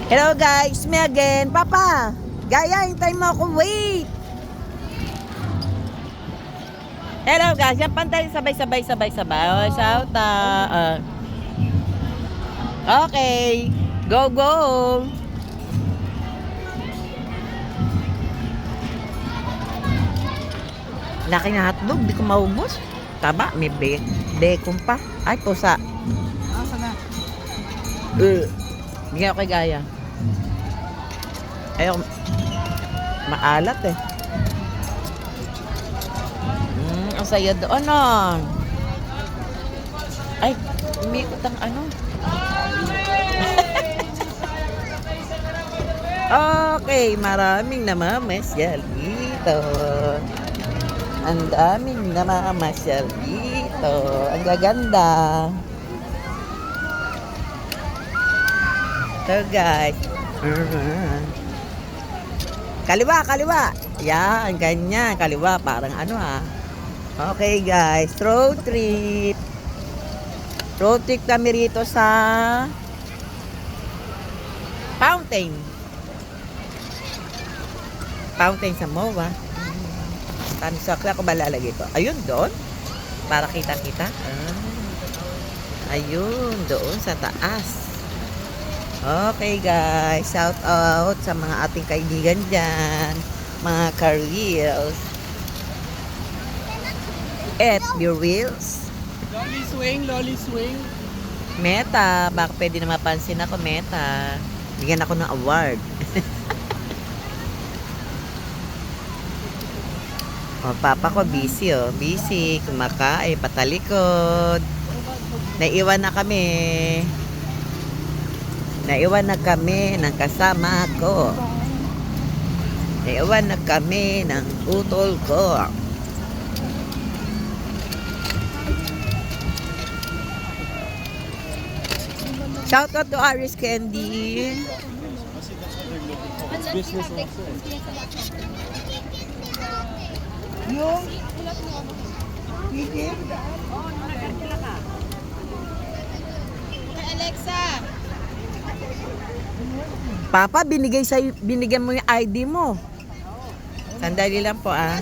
Hello guys, me again. Papa, Gaya, hintay mo ako. Wait. Hello guys, yan pantay sabay. Oh, shout out. Okay, go go. Laki na hotdog, di ko maubos. Taba, may bacon pa. Ay, pusa. Asa na? Bigyan ko kay Gaya. Ayaw, maalat eh. Ang saya doon, ano? Ay, umikot ang ano. Okay, maraming namamasyal dito. Ang daming namamasyal dito. Ang gaganda. So guys. Kaliwa. Yan, ganyan. Kaliwa, parang ano ha. Okay guys, road trip. Road trip kami rito sa Fountain sa MOA. Paano sa ako ba lalagay ito? Ayun, doon. Para kita-kita. Ayun, doon sa taas. Okay guys, shout out sa mga ating kaibigan dyan, mga ka-reels. At your reels. Lolly swing. Meta, baka pwede na mapansin ako, Meta. Bigyan ako ng award. O, papa ko busy kumakain, patalikod. Naiwan na kami ng kasama ko. Naiwan na kami ng utol ko. Shout out to Aris Candy. Business also. Yung Piggy? Alexa. Papa, binigyan mo yung ID mo. Sandali lang po ah.